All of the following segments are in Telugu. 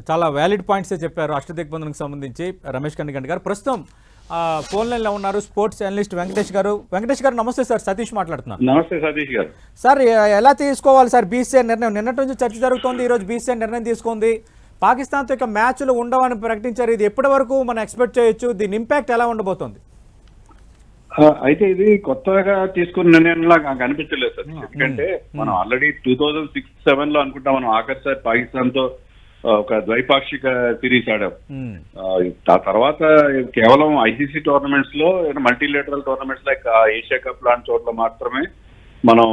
చాలా వ్యాలిడ్ పాయింట్స్ చెప్పారు అష్టదిగ్బంధనకు సంబంధించి రమేష్ కన్నిగంటి గారు. ప్రస్తుతం ఫోన్ లైన్లో ఉన్నారు స్పోర్ట్స్ జర్నలిస్ట్ వెంకటేష్ గారు. వెంకటేష్ గారు నమస్తే సార్, సతీష్ మాట్లాడుతున్నారు. నమస్తే సతీష్ గారు. సార్, ఎలా తీసుకోవాలి సార్ బీసీఐ నిర్ణయం? నిన్నటి నుంచి చర్చ జరుగుతోంది, ఈరోజు బీసీఐ నిర్ణయం తీసుకుంది. పాకిస్తాన్తో ఇక మ్యాచ్లు ఉండవని ప్రకటించారు. ఇది ఎప్పటి వరకు మనం ఎక్స్పెక్ట్ చేయొచ్చు? దీని ఇంపాక్ట్ ఎలా ఉండబోతోంది? అయితే ఇది కొత్తగా తీసుకున్న నిర్ణయంలా నాకు అనిపించలేదు సార్. ఎందుకంటే మనం ఆల్రెడీ 2006-07 లో అనుకుంటా మనం ఆఖరిసారి పాకిస్తాన్ తో ఒక ద్వైపాక్షిక సిరీస్ ఆడాం. ఆ తర్వాత కేవలం ఐసీసీ టోర్నమెంట్స్ లో multilateral tournaments like Asia cup లాంటి చోట్ల మాత్రమే మనం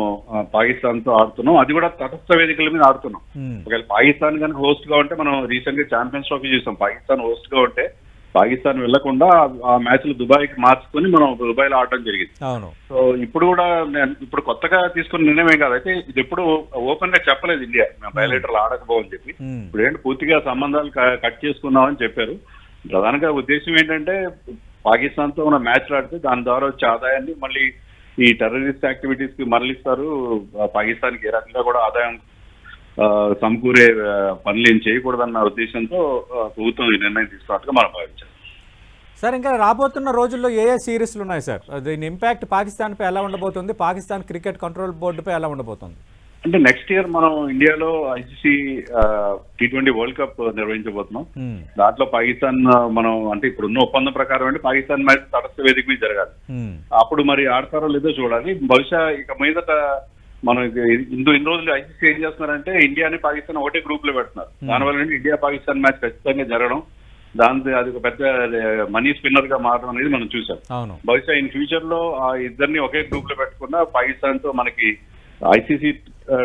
పాకిస్తాన్ తో ఆడుతున్నాం. అది కూడా తటస్థ వేదికల మీద ఆడుతున్నాం. ఒకవేళ పాకిస్తాన్ కనుక హోస్ట్ గా ఉంటే, మనం రీసెంట్ గా ఛాంపియన్స్ ట్రోఫీ చూసాం, పాకిస్తాన్ హోస్ట్ గా ఉంటే పాకిస్తాన్ వెళ్లకుండా ఆ మ్యాచ్లు దుబాయ్కి మార్చుకొని మనం దుబాయ్లో ఆడటం జరిగింది. సో ఇప్పుడు కూడా ఇప్పుడు కొత్తగా తీసుకున్న నిర్ణయమే కాదు. అయితే ఇది ఎప్పుడు ఓపెన్ గా చెప్పలేదు ఇండియా, మేము బయలేటర్లు ఆడకపోవని చెప్పి. ఇప్పుడు ఏంటి, పూర్తిగా సంబంధాలు కట్ చేసుకున్నామని చెప్పారు. ప్రధానంగా ఉద్దేశం ఏంటంటే పాకిస్తాన్ తో మనం మ్యాచ్లు ఆడితే దాని ద్వారా వచ్చే ఆదాయాన్ని మళ్ళీ ఈ టెర్రరిస్ట్ యాక్టివిటీస్ కి మరలిస్తారు. పాకిస్తాన్ కి ఏ రకంగా కూడా ఆదాయం సమకూరే పనులు ఏం చేయకూడదన్న ఉద్దేశంతో ప్రభుత్వం ఈ నిర్ణయం తీసుకున్నట్టుగా మనం భావించాం. సార్, ఇంకా రాబోతున్న రోజుల్లో ఏ సిరీస్లు ఉన్నాయి సార్? దీని ఇంపాక్ట్ పాకిస్తాన్ పై ఎలా ఉండబోతుంది? పాకిస్తాన్ క్రికెట్ కంట్రోల్ బోర్డుపై ఎలా ఉండబోతుంది? అంటే నెక్స్ట్ ఇయర్ మనం ఇండియాలో ఐసీసీ T20 వరల్డ్ కప్ నిర్వహించబోతున్నాం. దాంట్లో పాకిస్తాన్ మనం అంటే ఇప్పుడున్న ఒప్పందం ప్రకారం అంటే పాకిస్తాన్ మ్యాచ్ తటస్థ వేదిక మీద జరగాలి. అప్పుడు మరి ఆడతారో లేదో చూడాలి. బహుశా ఇక మీదట మనం ఇన్ని రోజులు ఐసీసీ ఏం చేస్తున్నారంటే ఇండియాని పాకిస్తాన్ ఒకటే గ్రూప్ లో పెడుతున్నారు. దానివల్ల ఇండియా పాకిస్తాన్ మ్యాచ్ ఖచ్చితంగా జరగడం, దాని అది ఒక పెద్ద మనీ స్పిన్నర్ గా మారడం అనేది మనం చూసాం. బహుశా ఇన్ ఫ్యూచర్ లో ఆ ఇద్దరిని ఒకే గ్రూప్ లో పెట్టకుండా పాకిస్తాన్ తో మనకి ఐసీసీ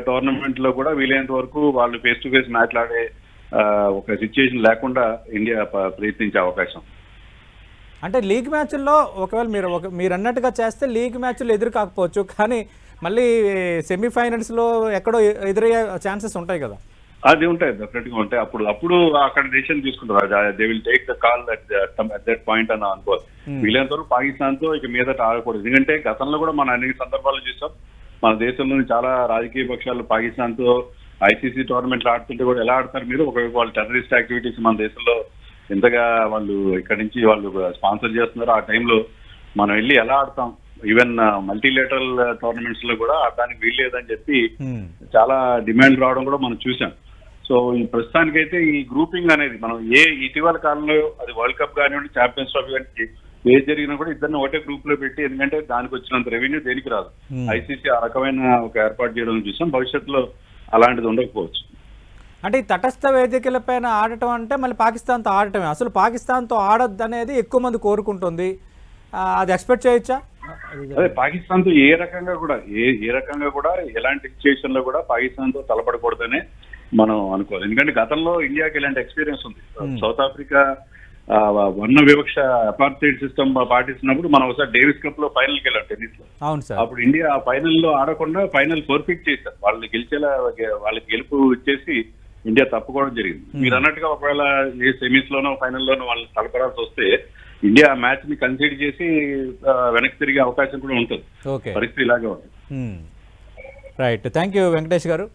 టోర్నమెంట్ లో కూడా వీలైనంత వరకు వాళ్ళు ఫేస్ టు ఫేస్ మ్యాచ్ ఆడే ఒక సిచ్యుయేషన్ లేకుండా ఇండియా ప్రయత్నించే అవకాశం. అంటే లీగ్ మ్యాచ్ల్లో ఒకవేళ మీరు అన్నట్టుగా చేస్తే లీగ్ మ్యాచ్లు ఎదురు కాకపోవచ్చు, కానీ మళ్ళీ సెమీఫైనల్స్ లో ఎక్కడో ఎదురయ్యే ఛాన్సెస్ ఉంటాయి కదా? అది ఉంటాయి, డెఫినెట్ గా ఉంటాయి. అప్పుడు అక్కడ డెసిషన్ తీసుకుంటారు, they will take the call at that point అని అనుకోవాలి. వీలైనంత వరకు పాకిస్తాన్ తో ఇక మీదట ఆడకూడదు. ఎందుకంటే గతంలో కూడా మనం అనేక సందర్భాలు చూసాం, మన దేశంలోని చాలా రాజకీయ పక్షాలు పాకిస్తాన్ తో ఐసీసీ టోర్నమెంట్లు ఆడుతుంటే కూడా ఎలా ఆడతారు మీరు, ఒకవైపు వాళ్ళు టెర్రరిస్ట్ యాక్టివిటీస్ మన దేశంలో ఎంతగా వాళ్ళు ఇక్కడ నుంచి వాళ్ళు స్పాన్సర్ చేస్తున్నారు, ఆ టైంలో మనం వెళ్ళి ఎలా ఆడతాం, ఈవెన్ మల్టీలేటరల్ టోర్నమెంట్స్ లో కూడా ఆడడానికి వీల్లేదని చెప్పి చాలా డిమాండ్ రావడం కూడా మనం చూసాం. సో ఈ ప్రస్తుతానికైతే ఈ గ్రూపింగ్ అనేది మనం ఇటీవల కాలంలో అది వరల్డ్ కప్ కానివ్వండి, ఛాంపియన్స్ ట్రోఫీ కానీ ఏది జరిగినా కూడా ఇద్దరిని ఒకటే గ్రూప్ లో పెట్టి, ఎందుకంటే దానికి వచ్చినంత రెవెన్యూ దేనికి రాదు. ఐసీసీ ఆ రకమైన ఒక ఏర్పాటు చేయడం చూసాం. భవిష్యత్తులో అలాంటిది ఉండకపోవచ్చు. అంటే ఈ తటస్థ వేదికలపైన ఆడటం అంటే మళ్ళీ పాకిస్తాన్తో ఆడటమే. అసలు పాకిస్తాన్తో ఆడొద్దు అనేది ఎక్కువ మంది కోరుకుంటుంది, అది ఎక్స్పెక్ట్ చేయొచ్చా? అదే పాకిస్తాన్ తో ఏ రకంగా కూడా ఎలాంటి సిచ్యుయేషన్ లో కూడా పాకిస్తాన్ తో తలపడకూడదనే మనం అనుకోవాలి. ఎందుకంటే గతంలో ఇండియాకి ఇలాంటి ఎక్స్పీరియన్స్ ఉంది. సౌత్ ఆఫ్రికా వర్ణ వివక్ష అపార్థైడ్ సిస్టమ్ పాటిస్తున్నప్పుడు మనం ఒకసారి డేవిస్ కప్ లో ఫైనల్కి వెళ్ళాం టెన్నిస్ లో. అప్పుడు ఇండియా ఆ ఫైనల్ లో ఆడకుండా ఫైనల్ ఫోర్ఫిట్ చేశారు. వాళ్ళని గెలిచేలా వాళ్ళకి గెలుపు ఇచ్చేసి ఇండియా తప్పుకోవడం జరిగింది. మీరు అన్నట్టుగా ఒకవేళ ఏ సెమీస్ లోనో ఫైనల్లోనో వాళ్ళని తలపడాల్సి వస్తే ఇండియా ఆ మ్యాచ్ ని కన్సిడర్ చేసి వెనక్కి తిరిగే అవకాశం కూడా ఉంటుంది. పరిస్థితి ఇలాగే ఉంటుంది. రైట్, థ్యాంక్ యూ వెంకటేష్ గారు.